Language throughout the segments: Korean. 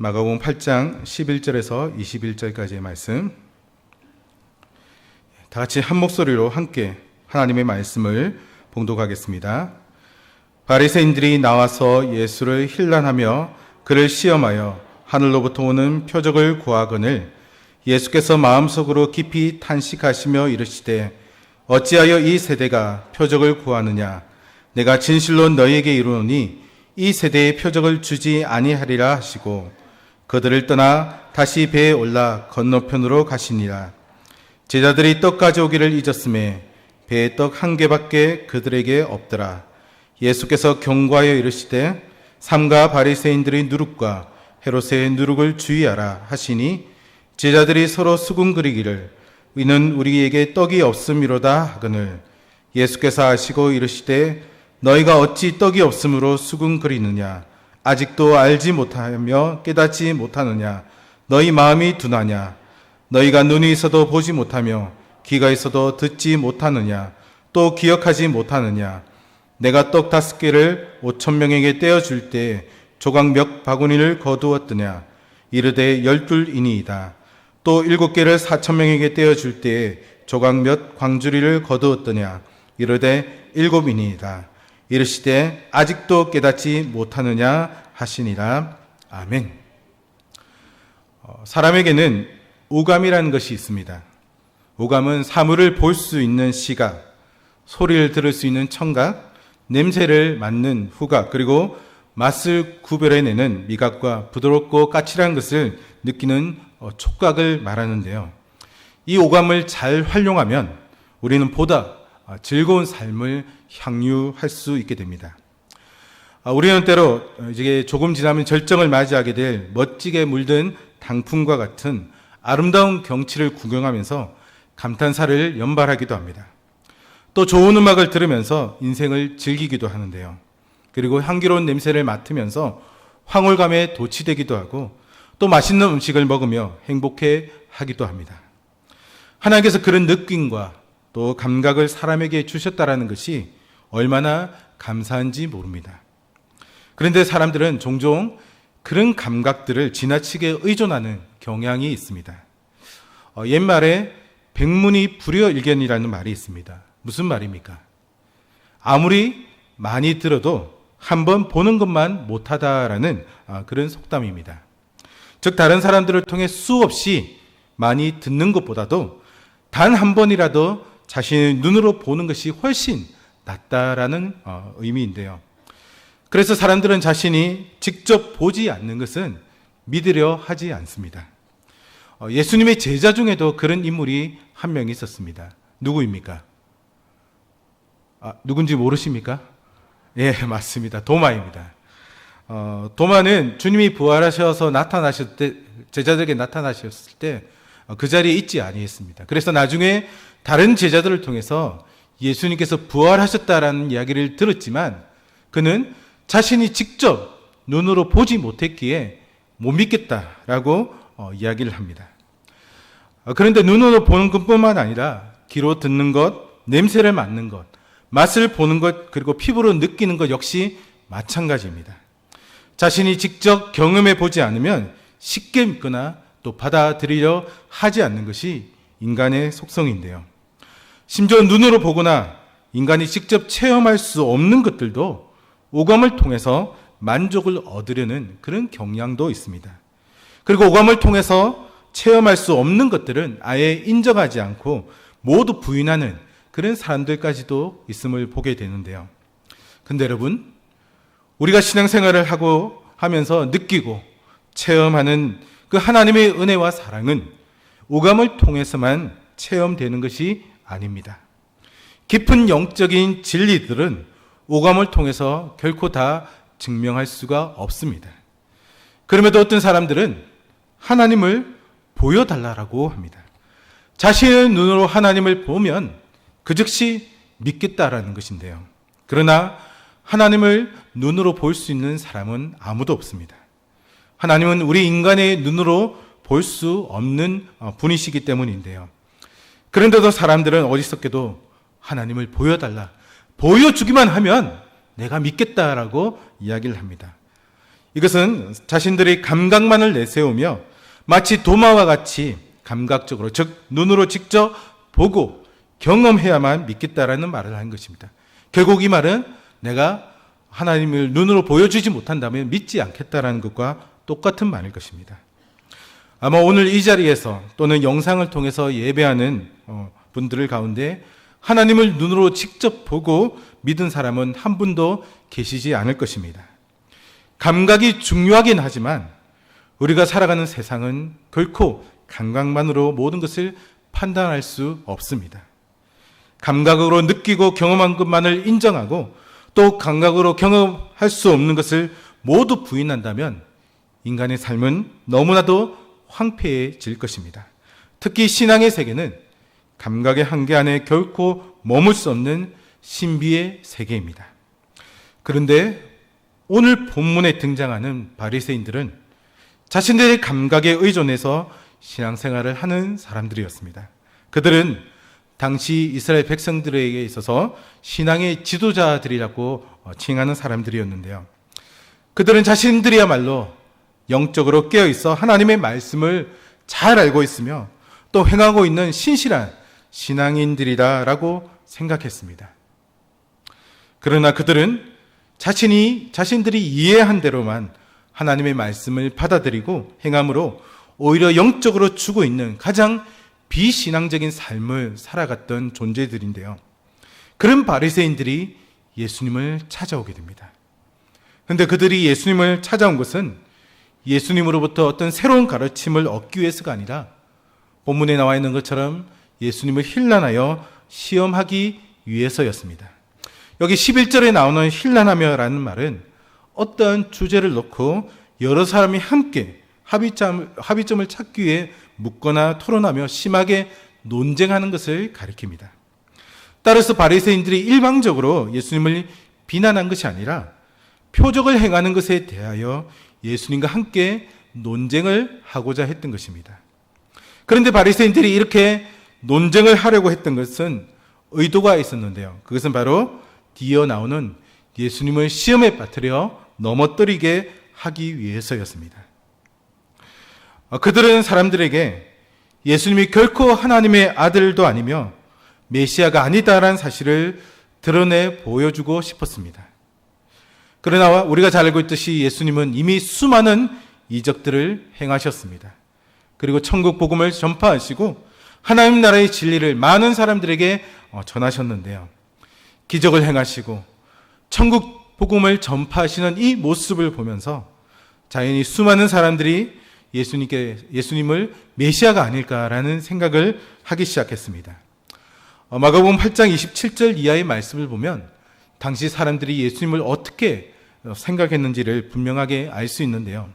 마가복음 8장 11절에서 21절까지의 말씀, 다 같이 한 목소리로 함께 하나님의 말씀을 봉독하겠습니다. 바리새인들이 나와서 예수를 힐난하며 그를 시험하여 하늘로부터 오는 표적을 구하거늘 예수께서 마음속으로 깊이 탄식하시며 이르시되 어찌하여 이 세대가 표적을 구하느냐? 내가 진실로 너희에게 이르노니 이 세대에 표적을 주지 아니하리라 하시고 그들을 떠나 다시 배에 올라 건너편으로 가시니라. 제자들이 떡 가져오기를 잊었음에 배에 떡 한 개밖에 그들에게 없더라. 예수께서 경고하여 이르시되 삼가 바리새인들의 누룩과 헤롯의 누룩을 주의하라 하시니 제자들이 서로 수군거리기를 이는 우리에게 떡이 없음이로다 하거늘 예수께서 아시고 이르시되 너희가 어찌 떡이 없음으로 수군거리느냐? 아직도 알지 못하며 깨닫지 못하느냐? 너희 마음이 둔하냐? 너희가 눈이 있어도 보지 못하며 귀가 있어도 듣지 못하느냐? 또 기억하지 못하느냐? 내가 떡 5개를 5,000명에게 떼어줄 때 조각 몇 바구니를 거두었더냐? 이르되 12이니이다. 또 7개를 4,000명에게 떼어줄 때 조각 몇 광주리를 거두었더냐? 이르되 7이니이다. 이르시되 아직도 깨닫지 못하느냐 하시니라. 아멘. 사람에게는 오감이라는 것이 있습니다. 오감은 사물을 볼 수 있는 시각, 소리를 들을 수 있는 청각, 냄새를 맡는 후각, 그리고 맛을 구별해내는 미각과 부드럽고 까칠한 것을 느끼는 촉각을 말하는데요. 이 오감을 잘 활용하면 우리는 보다 즐거운 삶을 향유할 수 있게 됩니다. 우리는 때로 이제 조금 지나면 절정을 맞이하게 될 멋지게 물든 단풍과 같은 아름다운 경치를 구경하면서 감탄사를 연발하기도 합니다. 또 좋은 음악을 들으면서 인생을 즐기기도 하는데요. 그리고 향기로운 냄새를 맡으면서 황홀감에 도취되기도 하고 또 맛있는 음식을 먹으며 행복해 하기도 합니다. 하나님께서 그런 느낌과 또 감각을 사람에게 주셨다라는 것이 얼마나 감사한지 모릅니다. 그런데 사람들은 종종 그런 감각들을 지나치게 의존하는 경향이 있습니다. 옛말에 백문이 불여일견이라는 말이 있습니다. 무슨 말입니까? 아무리 많이 들어도 한번 보는 것만 못하다라는 그런 속담입니다. 즉 다른 사람들을 통해 수없이 많이 듣는 것보다도 단 한 번이라도 자신의 눈으로 보는 것이 훨씬 낫다라는 의미인데요. 그래서 사람들은 자신이 직접 보지 않는 것은 믿으려 하지 않습니다. 예수님의 제자 중에도 그런 인물이 한 명 있었습니다. 누구입니까? 누군지 모르십니까? 예, 맞습니다. 도마입니다. 도마는 주님이 부활하셔서 나타나셨을 때, 제자들에게 나타나셨을 때 그 자리에 있지 아니했습니다. 그래서 나중에 다른 제자들을 통해서 예수님께서 부활하셨다라는 이야기를 들었지만 그는 자신이 직접 눈으로 보지 못했기에 못 믿겠다라고 이야기를 합니다. 그런데 눈으로 보는 것뿐만 아니라 귀로 듣는 것, 냄새를 맡는 것, 맛을 보는 것, 그리고 피부로 느끼는 것 역시 마찬가지입니다. 자신이 직접 경험해 보지 않으면 쉽게 믿거나 또 받아들이려 하지 않는 것이 인간의 속성인데요. 심지어 눈으로 보거나 인간이 직접 체험할 수 없는 것들도 오감을 통해서 만족을 얻으려는 그런 경향도 있습니다. 그리고 오감을 통해서 체험할 수 없는 것들은 아예 인정하지 않고 모두 부인하는 그런 사람들까지도 있음을 보게 되는데요. 근데 여러분, 우리가 신앙생활을 하고 하면서 느끼고 체험하는 그 하나님의 은혜와 사랑은 오감을 통해서만 체험되는 것이 아닙니다. 깊은 영적인 진리들은 오감을 통해서 결코 다 증명할 수가 없습니다. 그럼에도 어떤 사람들은 하나님을 보여달라고 합니다. 자신의 눈으로 하나님을 보면 그 즉시 믿겠다라는 것인데요. 그러나 하나님을 눈으로 볼 수 있는 사람은 아무도 없습니다. 하나님은 우리 인간의 눈으로 볼 수 없는 분이시기 때문인데요. 그런데도 사람들은 어리석게도 하나님을 보여달라, 보여주기만 하면 내가 믿겠다라고 이야기를 합니다. 이것은 자신들의 감각만을 내세우며 마치 도마와 같이 감각적으로, 즉 눈으로 직접 보고 경험해야만 믿겠다라는 말을 한 것입니다. 결국 이 말은 내가 하나님을 눈으로 보여주지 못한다면 믿지 않겠다라는 것과 똑같은 말일 것입니다. 아마 오늘 이 자리에서 또는 영상을 통해서 예배하는 분들 가운데 하나님을 눈으로 직접 보고 믿은 사람은 한 분도 계시지 않을 것입니다. 감각이 중요하긴 하지만 우리가 살아가는 세상은 결코 감각만으로 모든 것을 판단할 수 없습니다. 감각으로 느끼고 경험한 것만을 인정하고 또 감각으로 경험할 수 없는 것을 모두 부인한다면 인간의 삶은 너무나도 황폐해질 것입니다. 특히 신앙의 세계는 감각의 한계 안에 결코 머물 수 없는 신비의 세계입니다. 그런데 오늘 본문에 등장하는 바리새인들은 자신들의 감각에 의존해서 신앙생활을 하는 사람들이었습니다. 그들은 당시 이스라엘 백성들에게 있어서 신앙의 지도자들이라고 칭하는 사람들이었는데요. 그들은 자신들이야말로 영적으로 깨어있어 하나님의 말씀을 잘 알고 있으며 또 행하고 있는 신실한 신앙인들이다라고 생각했습니다. 그러나 그들은 자신들이 이해한 대로만 하나님의 말씀을 받아들이고 행함으로 오히려 영적으로 죽어 있는 가장 비신앙적인 삶을 살아갔던 존재들인데요. 그런 바리새인들이 예수님을 찾아오게 됩니다. 그런데 그들이 예수님을 찾아온 것은 예수님으로부터 어떤 새로운 가르침을 얻기 위해서가 아니라 본문에 나와 있는 것처럼 예수님을 힐난하여 시험하기 위해서였습니다. 여기 11절에 나오는 힐난하며라는 말은 어떠한 주제를 놓고 여러 사람이 함께 합의점을 찾기 위해 묻거나 토론하며 심하게 논쟁하는 것을 가리킵니다. 따라서 바리새인들이 일방적으로 예수님을 비난한 것이 아니라 표적을 행하는 것에 대하여 예수님과 함께 논쟁을 하고자 했던 것입니다. 그런데 바리새인들이 이렇게 논쟁을 하려고 했던 것은 의도가 있었는데요. 그것은 바로 뒤이어 나오는 예수님을 시험에 빠뜨려 넘어뜨리게 하기 위해서였습니다. 그들은 사람들에게 예수님이 결코 하나님의 아들도 아니며 메시아가 아니다라는 사실을 드러내 보여주고 싶었습니다. 그러나 우리가 잘 알고 있듯이 예수님은 이미 수많은 이적들을 행하셨습니다. 그리고 천국 복음을 전파하시고 하나님 나라의 진리를 많은 사람들에게 전하셨는데요. 기적을 행하시고 천국 복음을 전파하시는 이 모습을 보면서 자연히 수많은 사람들이 예수님을 메시아가 아닐까라는 생각을 하기 시작했습니다. 마가복음 8장 27절 이하의 말씀을 보면 당시 사람들이 예수님을 어떻게 생각했는지를 분명하게 알 수 있는데요.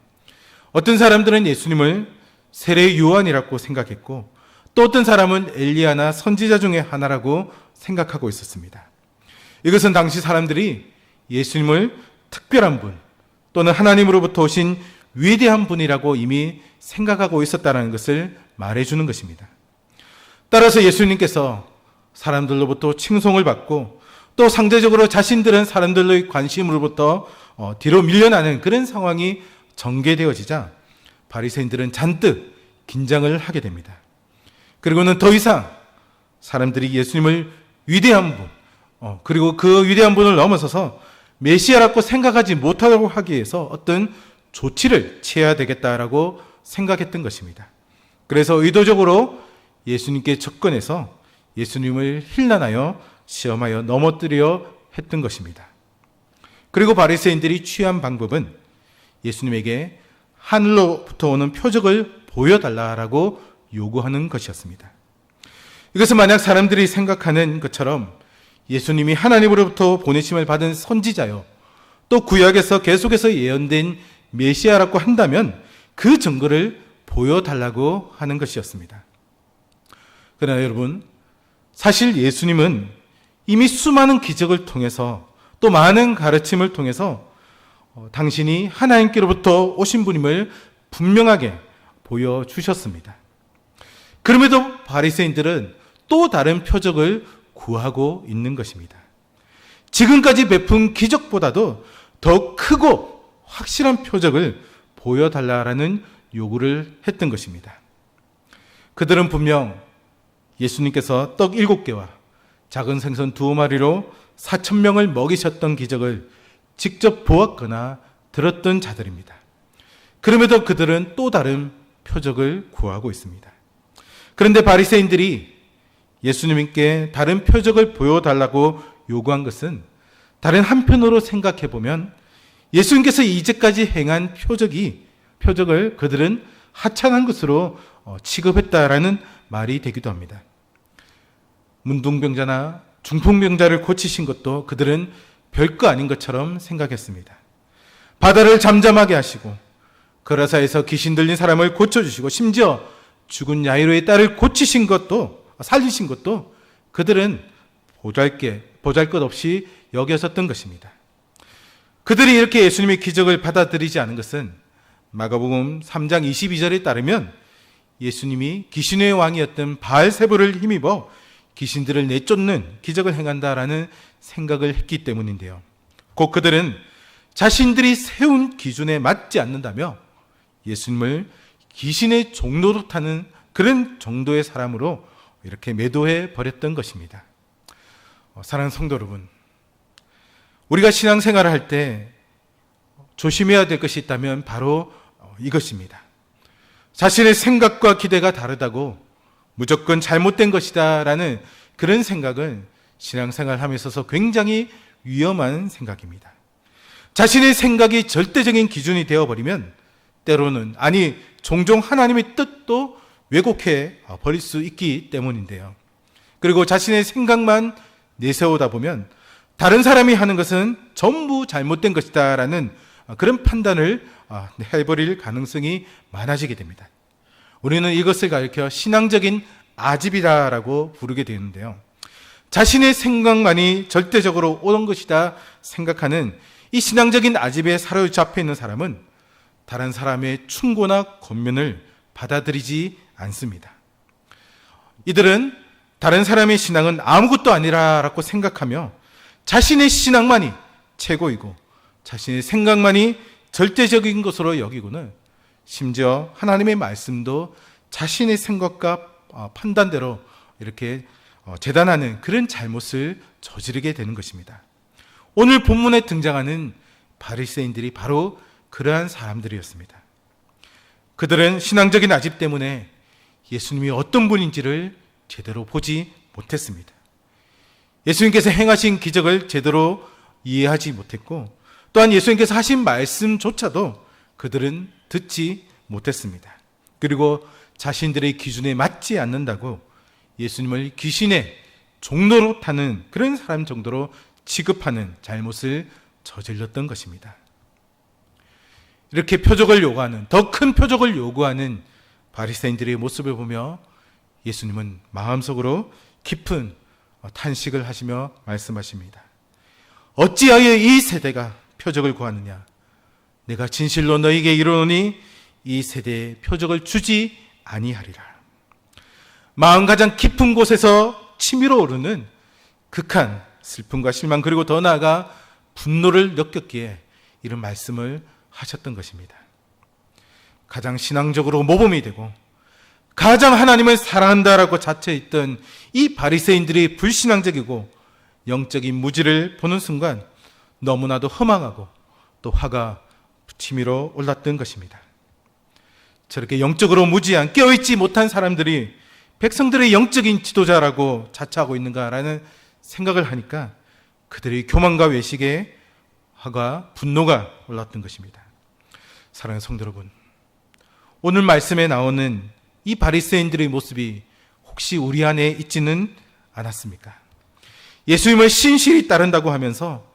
어떤 사람들은 예수님을 세례 요한이라고 생각했고 또 어떤 사람은 엘리야나 선지자 중에 하나라고 생각하고 있었습니다. 이것은 당시 사람들이 예수님을 특별한 분 또는 하나님으로부터 오신 위대한 분이라고 이미 생각하고 있었다는 것을 말해주는 것입니다. 따라서 예수님께서 사람들로부터 칭송을 받고 또 상대적으로 자신들은 사람들의 관심으로부터 뒤로 밀려나는 그런 상황이 전개되어지자 바리새인들은 잔뜩 긴장을 하게 됩니다. 그리고는 더 이상 사람들이 예수님을 위대한 분, 그리고 그 위대한 분을 넘어서서 메시아라고 생각하지 못하도록 하기 위해서 어떤 조치를 취해야 되겠다라고 생각했던 것입니다. 그래서 의도적으로 예수님께 접근해서 예수님을 힐난하여 시험하여 넘어뜨려 했던 것입니다. 그리고 바리새인들이 취한 방법은 예수님에게 하늘로부터 오는 표적을 보여달라라고 요구하는 것이었습니다. 이것은 만약 사람들이 생각하는 것처럼 예수님이 하나님으로부터 보내심을 받은 선지자요, 또 구약에서 계속해서 예언된 메시아라고 한다면 그 증거를 보여달라고 하는 것이었습니다. 그러나 여러분, 사실 예수님은 이미 수많은 기적을 통해서 또 많은 가르침을 통해서 당신이 하나님께로부터 오신 분임을 분명하게 보여주셨습니다. 그럼에도 바리새인들은 또 다른 표적을 구하고 있는 것입니다. 지금까지 베푼 기적보다도 더 크고 확실한 표적을 보여달라라는 요구를 했던 것입니다. 그들은 분명 예수님께서 떡 7개와 작은 생선 2마리로 4,000명을 먹이셨던 기적을 직접 보았거나 들었던 자들입니다. 그럼에도 그들은 또 다른 표적을 구하고 있습니다. 그런데 바리새인들이 예수님께 다른 표적을 보여달라고 요구한 것은 다른 한편으로 생각해 보면 예수님께서 이제까지 행한 표적을 그들은 하찮은 것으로 취급했다라는 말이 되기도 합니다. 문둥병자나 중풍병자를 고치신 것도 그들은 별거 아닌 것처럼 생각했습니다. 바다를 잠잠하게 하시고 거라사에서 귀신 들린 사람을 고쳐주시고 심지어 죽은 야이로의 딸을 살리신 것도 그들은 보잘것없이 여겼었던 것입니다. 그들이 이렇게 예수님의 기적을 받아들이지 않은 것은 마가복음 3장 22절에 따르면 예수님이 귀신의 왕이었던 바알세불을 힘입어 귀신들을 내쫓는 기적을 행한다라는 생각을 했기 때문인데요. 곧 그들은 자신들이 세운 기준에 맞지 않는다며 예수님을 귀신의 종로로 타는 그런 정도의 사람으로 이렇게 매도해 버렸던 것입니다. 사랑하는 성도 여러분, 우리가 신앙생활을 할 때 조심해야 될 것이 있다면 바로 이것입니다. 자신의 생각과 기대가 다르다고 무조건 잘못된 것이다 라는 그런 생각은 신앙생활 함에 있어서 굉장히 위험한 생각입니다. 자신의 생각이 절대적인 기준이 되어버리면 때로는 종종 하나님의 뜻도 왜곡해 버릴 수 있기 때문인데요. 그리고 자신의 생각만 내세우다 보면 다른 사람이 하는 것은 전부 잘못된 것이다 라는 그런 판단을 해버릴 가능성이 많아지게 됩니다. 우리는 이것을 가리켜 신앙적인 아집이다라고 부르게 되는데요. 자신의 생각만이 절대적으로 옳은 것이다 생각하는 이 신앙적인 아집에 사로잡혀 있는 사람은 다른 사람의 충고나 권면을 받아들이지 않습니다. 이들은 다른 사람의 신앙은 아무것도 아니라고 생각하며 자신의 신앙만이 최고이고 자신의 생각만이 절대적인 것으로 여기고는 심지어 하나님의 말씀도 자신의 생각과 판단대로 이렇게 재단하는 그런 잘못을 저지르게 되는 것입니다. 오늘 본문에 등장하는 바리새인들이 바로 그러한 사람들이었습니다. 그들은 신앙적인 아집 때문에 예수님이 어떤 분인지를 제대로 보지 못했습니다. 예수님께서 행하신 기적을 제대로 이해하지 못했고 또한 예수님께서 하신 말씀조차도 그들은 듣지 못했습니다. 그리고 자신들의 기준에 맞지 않는다고 예수님을 귀신의 종로로 타는 그런 사람 정도로 취급하는 잘못을 저질렀던 것입니다. 이렇게 표적을 요구하는, 더 큰 표적을 요구하는 바리새인들의 모습을 보며 예수님은 마음속으로 깊은 탄식을 하시며 말씀하십니다. 어찌하여 이 세대가 표적을 구하느냐? 내가 진실로 너희에게 이르노니 이 세대에 표적을 주지 아니하리라. 마음 가장 깊은 곳에서 치밀어 오르는 극한 슬픔과 실망 그리고 더 나아가 분노를 느꼈기에 이런 말씀을 하셨던 것입니다. 가장 신앙적으로 모범이 되고 가장 하나님을 사랑한다라고 자처했던 이 바리새인들이 불신앙적이고 영적인 무지를 보는 순간 너무나도 허망하고 또 화가 치밀어 올랐던 것입니다. 저렇게 영적으로 무지한 깨어있지 못한 사람들이 백성들의 영적인 지도자라고 자처하고 있는가라는 생각을 하니까 그들의 교만과 외식에 화가 분노가 올랐던 것입니다. 사랑하는 성도 여러분, 오늘 말씀에 나오는 이 바리새인들의 모습이 혹시 우리 안에 있지는 않았습니까? 예수님을 신실히 따른다고 하면서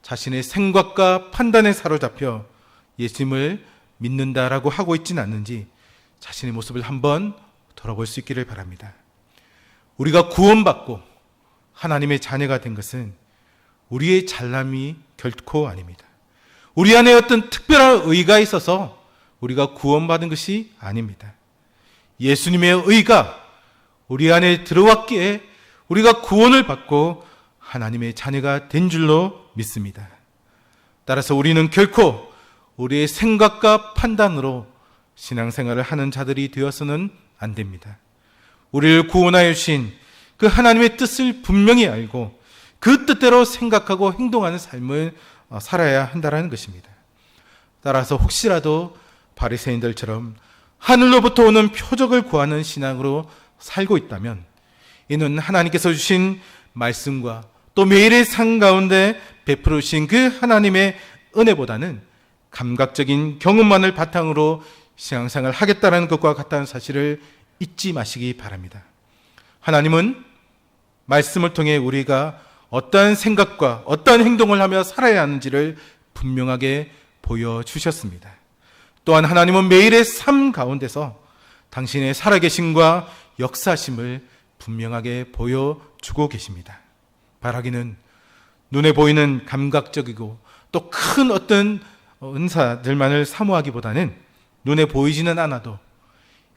자신의 생각과 판단에 사로잡혀 예수님을 믿는다라고 하고 있지는 않는지 자신의 모습을 한번 돌아볼 수 있기를 바랍니다. 우리가 구원받고 하나님의 자녀가 된 것은 우리의 잘남이 결코 아닙니다. 우리 안에 어떤 특별한 의가 있어서 우리가 구원받은 것이 아닙니다. 예수님의 의가 우리 안에 들어왔기에 우리가 구원을 받고 하나님의 자녀가 된 줄로 믿습니다. 따라서 우리는 결코 우리의 생각과 판단으로 신앙생활을 하는 자들이 되어서는 안 됩니다. 우리를 구원하여 주신 그 하나님의 뜻을 분명히 알고 그 뜻대로 생각하고 행동하는 삶을 살아야 한다는 것입니다. 따라서 혹시라도 바리새인들처럼 하늘로부터 오는 표적을 구하는 신앙으로 살고 있다면 이는 하나님께서 주신 말씀과 또 매일의 삶 가운데 베풀어 주신 그 하나님의 은혜보다는 감각적인 경험만을 바탕으로 신앙생활을 하겠다는 것과 같다는 사실을 잊지 마시기 바랍니다. 하나님은 말씀을 통해 우리가 어떠한 생각과 어떠한 행동을 하며 살아야 하는지를 분명하게 보여주셨습니다. 또한 하나님은 매일의 삶 가운데서 당신의 살아계심과 역사심을 분명하게 보여주고 계십니다. 바라기는 눈에 보이는 감각적이고 또 큰 어떤 은사들만을 사모하기보다는 눈에 보이지는 않아도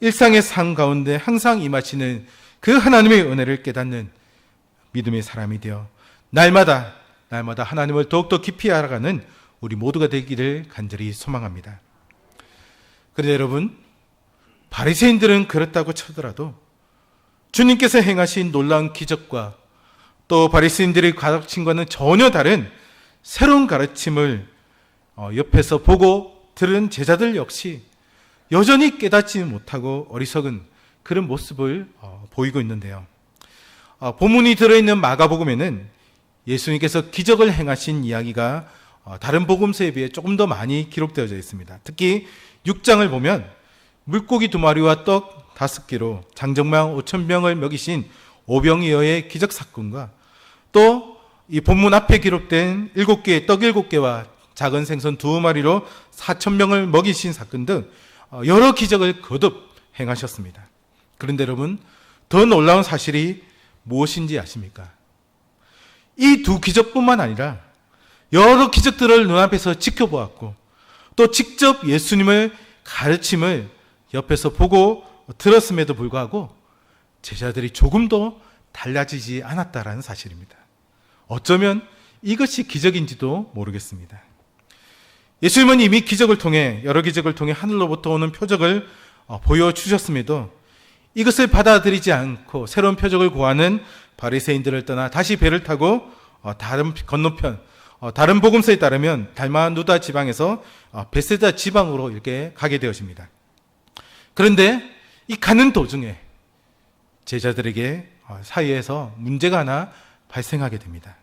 일상의 삶 가운데 항상 임하시는 그 하나님의 은혜를 깨닫는 믿음의 사람이 되어 날마다 하나님을 더욱더 깊이 알아가는 우리 모두가 되기를 간절히 소망합니다. 그런데 여러분, 바리새인들은 그렇다고 쳐더라도 주님께서 행하신 놀라운 기적과 또 바리새인들의 가르침과는 전혀 다른 새로운 가르침을 옆에서 보고 들은 제자들 역시 여전히 깨닫지 못하고 어리석은 그런 모습을 보이고 있는데요. 본문이 들어있는 마가복음에는 예수님께서 기적을 행하신 이야기가 다른 복음서에 비해 조금 더 많이 기록되어져 있습니다. 특히 6장을 보면 물고기 2마리와 떡 5개로 장정마양 5,000명을 먹이신 오병이어의 기적 사건과 또 이 본문 앞에 기록된 7개의 떡 7개와 작은 생선 2마리로 4,000명을 먹이신 사건 등 여러 기적을 거듭 행하셨습니다. 그런데 여러분, 더 놀라운 사실이 무엇인지 아십니까? 이 두 기적뿐만 아니라 여러 기적들을 눈앞에서 지켜보았고 또 직접 예수님의 가르침을 옆에서 보고 들었음에도 불구하고 제자들이 조금도 달라지지 않았다라는 사실입니다. 어쩌면 이것이 기적인지도 모르겠습니다. 예수님은 이미 여러 기적을 통해 하늘로부터 오는 표적을 보여주셨음에도 이것을 받아들이지 않고 새로운 표적을 구하는 바리새인들을 떠나 다시 배를 타고 다른 건너편, 다른 복음서에 따르면 달마누다 지방에서 베세다 지방으로 이렇게 가게 되어집니다. 그런데 이 가는 도중에 제자들에게 사이에서 문제가 하나 발생하게 됩니다.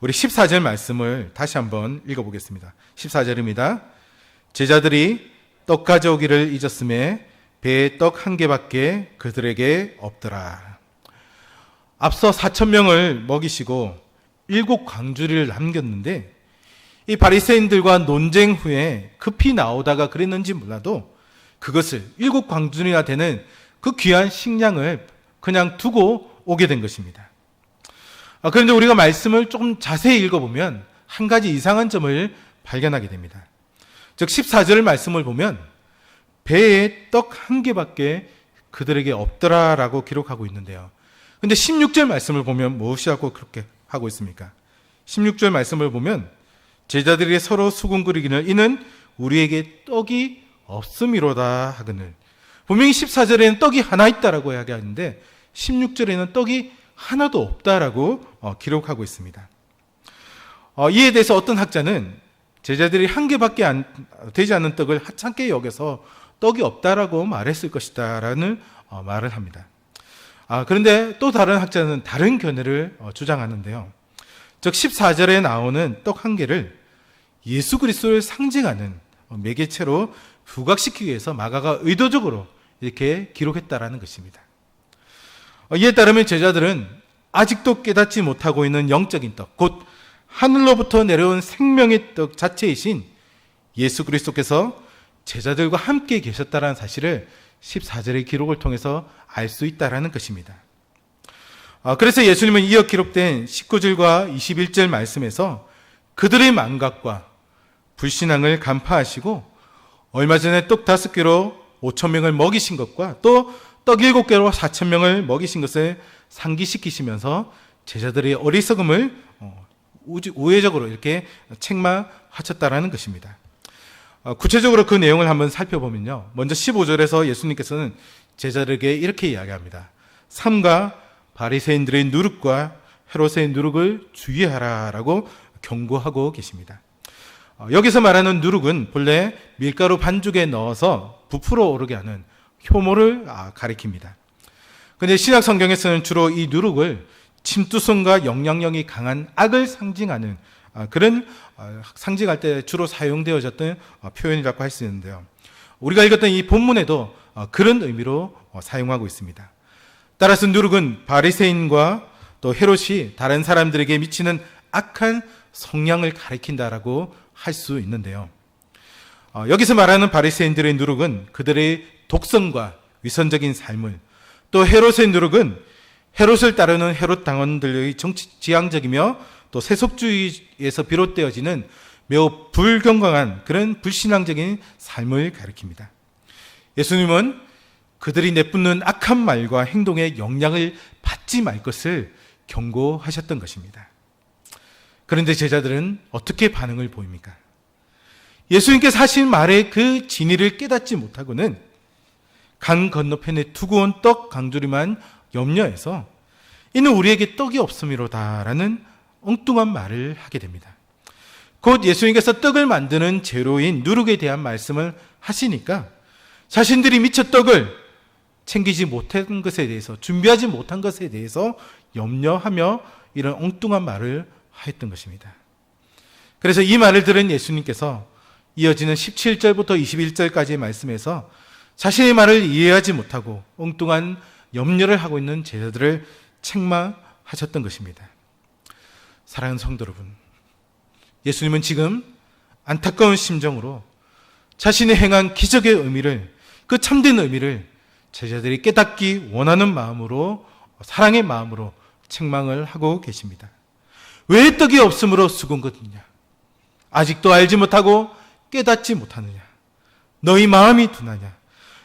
우리 14절 말씀을 다시 한번 읽어보겠습니다. 14절입니다. 제자들이 떡 가져오기를 잊었음에 배에 떡 1개밖에 그들에게 없더라. 앞서 4,000명을 먹이시고 7광주리를 남겼는데 이 바리새인들과 논쟁 후에 급히 나오다가 그랬는지 몰라도 그것을 7광주리나 되는 그 귀한 식량을 그냥 두고 오게 된 것입니다. 그런데 우리가 말씀을 조금 자세히 읽어보면 한 가지 이상한 점을 발견하게 됩니다. 즉 14절 말씀을 보면 배에 떡 1개밖에 그들에게 없더라라고 기록하고 있는데요. 그런데 16절 말씀을 보면 무엇이라고 그렇게 하고 있습니까? 16절 말씀을 보면 제자들이 서로 수군거리기를 이는 우리에게 떡이 없음이로다 하거늘. 분명히 14절에는 떡이 하나 있다라고 이야기하는데 16절에는 떡이 하나도 없다라고 기록하고 있습니다. 이에 대해서 어떤 학자는 제자들이 1개밖에 되지 않는 떡을 하찮게 여겨서 떡이 없다라고 말했을 것이다 라는 말을 합니다. 그런데 또 다른 학자는 다른 견해를 주장하는데요. 즉 14절에 나오는 떡 1개를 예수 그리스도를 상징하는 매개체로 부각시키기 위해서 마가가 의도적으로 이렇게 기록했다라는 것입니다. 이에 따르면 제자들은 아직도 깨닫지 못하고 있는 영적인 떡, 곧 하늘로부터 내려온 생명의 떡 자체이신 예수 그리스도께서 제자들과 함께 계셨다는 사실을 14절의 기록을 통해서 알 수 있다는 것입니다. 그래서 예수님은 이어 기록된 19절과 21절 말씀에서 그들의 망각과 불신앙을 간파하시고 얼마 전에 떡 5개로 5,000명을 먹이신 것과 또 떡 7개로 4,000명을 먹이신 것을 상기시키시면서 제자들의 어리석음을 우회적으로 이렇게 책망하셨다라는 것입니다. 구체적으로 그 내용을 한번 살펴보면요. 먼저 15절에서 예수님께서는 제자들에게 이렇게 이야기합니다. 삼가 바리새인들의 누룩과 헤롯의 누룩을 주의하라라고 경고하고 계십니다. 여기서 말하는 누룩은 본래 밀가루 반죽에 넣어서 부풀어 오르게 하는 효모를 가리킵니다. 그런데 신약 성경에서는 주로 이 누룩을 침투성과 영향력이 강한 악을 상징하는 그런 상징할 때 주로 사용되어졌던 표현이라고 할 수 있는데요. 우리가 읽었던 이 본문에도 그런 의미로 사용하고 있습니다. 따라서 누룩은 바리새인과 또 헤롯이 다른 사람들에게 미치는 악한 성향을 가리킨다라고 할 수 있는데요. 여기서 말하는 바리새인들의 누룩은 그들의 독성과 위선적인 삶을, 또 헤롯의 누룩은 헤롯을 따르는 헤롯 당원들의 정치 지향적이며 또 세속주의에서 비롯되어지는 매우 불건강한 그런 불신앙적인 삶을 가리킵니다. 예수님은 그들이 내뿜는 악한 말과 행동에 영향을 받지 말 것을 경고하셨던 것입니다. 그런데 제자들은 어떻게 반응을 보입니까? 예수님께서 하신 말의 그 진리를 깨닫지 못하고는 강 건너편에 두고 온 떡 강주리만 염려해서 이는 우리에게 떡이 없음이로다라는 엉뚱한 말을 하게 됩니다. 곧 예수님께서 떡을 만드는 재료인 누룩에 대한 말씀을 하시니까 자신들이 미처 떡을 챙기지 못한 것에 대해서, 준비하지 못한 것에 대해서 염려하며 이런 엉뚱한 말을 하였던 것입니다. 그래서 이 말을 들은 예수님께서 이어지는 17절부터 21절까지의 말씀에서 자신의 말을 이해하지 못하고 엉뚱한 염려를 하고 있는 제자들을 책망하셨던 것입니다. 사랑하는 성도 여러분, 예수님은 지금 안타까운 심정으로 자신이 행한 기적의 의미를, 그 참된 의미를 제자들이 깨닫기 원하는 마음으로, 사랑의 마음으로 책망을 하고 계십니다. 왜 떡이 없으므로 죽은 것이냐? 아직도 알지 못하고 깨닫지 못하느냐? 너희 마음이 둔하냐?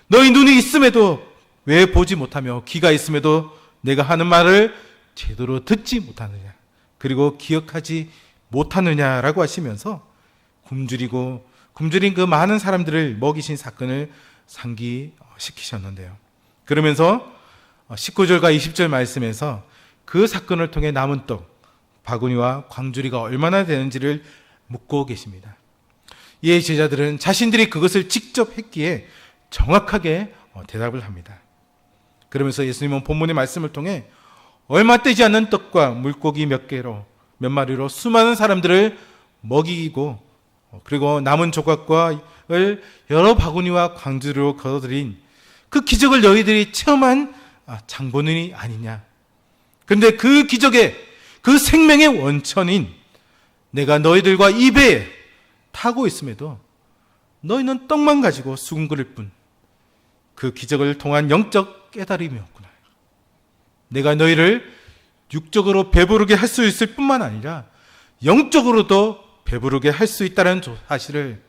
너희 눈이 있음에도 왜 보지 못하며 귀가 있음에도 내가 하는 말을 제대로 듣지 못하느냐? 그리고 기억하지 못하느냐라고 하시면서 굶주린 그 많은 사람들을 먹이신 사건을 상기시키셨는데요. 그러면서 19절과 20절 말씀에서 그 사건을 통해 남은 떡, 바구니와 광주리가 얼마나 되는지를 묻고 계십니다. 이에 제자들은 자신들이 그것을 직접 했기에 정확하게 대답을 합니다. 그러면서 예수님은 본문의 말씀을 통해 얼마 되지 않는 떡과 물고기 몇 마리로 수많은 사람들을 먹이고, 그리고 남은 조각과를 여러 바구니와 광주리로 거둬들인 그 기적을 너희들이 체험한 장본인이 아니냐. 그런데 그 기적의, 그 생명의 원천인 내가 너희들과 이 배에 타고 있음에도 너희는 떡만 가지고 수군거릴 뿐 그 기적을 통한 영적 깨달음이 없구나. 내가 너희를 육적으로 배부르게 할 수 있을 뿐만 아니라 영적으로도 배부르게 할 수 있다는 사실을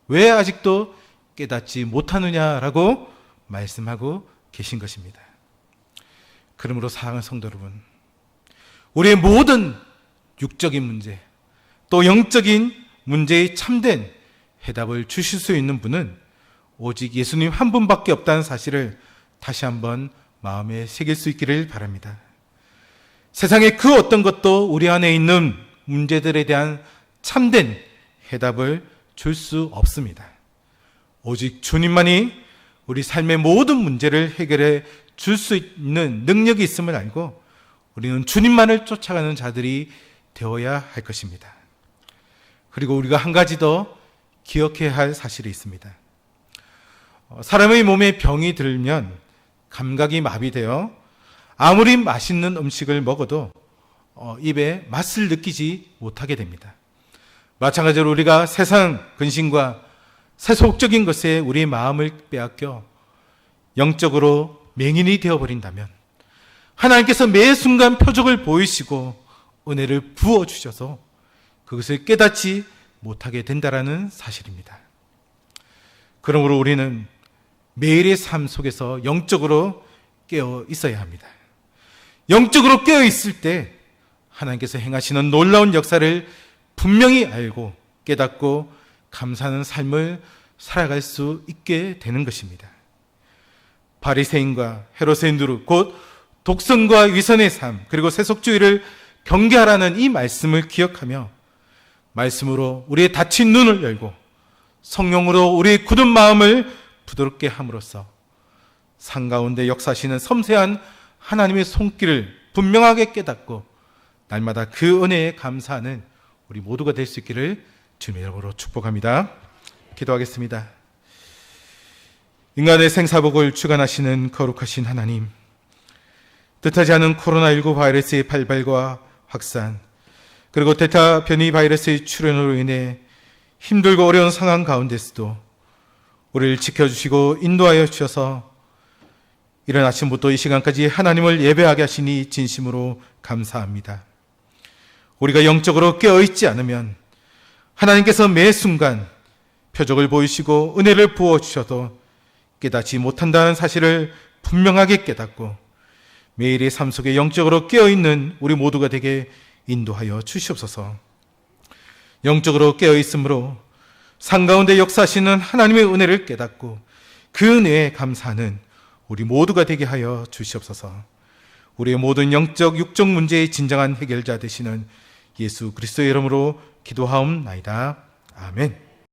왜 아직도 깨닫지 못하느냐라고 말씀하고 계신 것입니다. 그러므로 사랑하는 성도 여러분, 우리의 모든 육적인 문제, 또 영적인 문제의 참된 해답을 주실 수 있는 분은 오직 예수님 한 분밖에 없다는 사실을 다시 한번 마음에 새길 수 있기를 바랍니다. 세상의 그 어떤 것도 우리 안에 있는 문제들에 대한 참된 해답을 줄 수 없습니다. 오직 주님만이 우리 삶의 모든 문제를 해결해 줄 수 있는 능력이 있음을 알고 우리는 주님만을 쫓아가는 자들이 되어야 할 것입니다. 그리고 우리가 한 가지 더 기억해야 할 사실이 있습니다. 사람의 몸에 병이 들면 감각이 마비되어 아무리 맛있는 음식을 먹어도 입에 맛을 느끼지 못하게 됩니다. 마찬가지로 우리가 세상 근심과 세속적인 것에 우리의 마음을 빼앗겨 영적으로 맹인이 되어버린다면 하나님께서 매 순간 표적을 보이시고 은혜를 부어주셔서 그것을 깨닫지 못하게 된다는 사실입니다. 그러므로 우리는 매일의 삶 속에서 영적으로 깨어 있어야 합니다. 영적으로 깨어 있을 때 하나님께서 행하시는 놀라운 역사를 분명히 알고 깨닫고 감사하는 삶을 살아갈 수 있게 되는 것입니다. 바리새인과 헤롯의 곧 독선과 위선의 삶, 그리고 세속주의를 경계하라는 이 말씀을 기억하며 말씀으로 우리의 닫힌 눈을 열고 성령으로 우리의 굳은 마음을 부드럽게 함으로써 산 가운데 역사하시는 섬세한 하나님의 손길을 분명하게 깨닫고 날마다 그 은혜에 감사하는 우리 모두가 될 수 있기를 주님의 이름으로 축복합니다. 기도하겠습니다. 인간의 생사복을 주관하시는 거룩하신 하나님, 뜻하지 않은 코로나19 바이러스의 발발과 확산, 그리고 델타 변이 바이러스의 출현으로 인해 힘들고 어려운 상황 가운데서도 우리를 지켜주시고 인도하여 주셔서 이른 아침부터 이 시간까지 하나님을 예배하게 하시니 진심으로 감사합니다. 우리가 영적으로 깨어있지 않으면 하나님께서 매 순간 표적을 보이시고 은혜를 부어주셔도 깨닫지 못한다는 사실을 분명하게 깨닫고 매일의 삶 속에 영적으로 깨어있는 우리 모두가 되게 인도하여 주시옵소서. 영적으로 깨어있으므로 산 가운데 역사하시는 하나님의 은혜를 깨닫고 그 은혜에 감사하는 우리 모두가 되게 하여 주시옵소서. 우리의 모든 영적, 육적 문제의 진정한 해결자 되시는 예수 그리스도의 이름으로 기도하옵나이다. 아멘.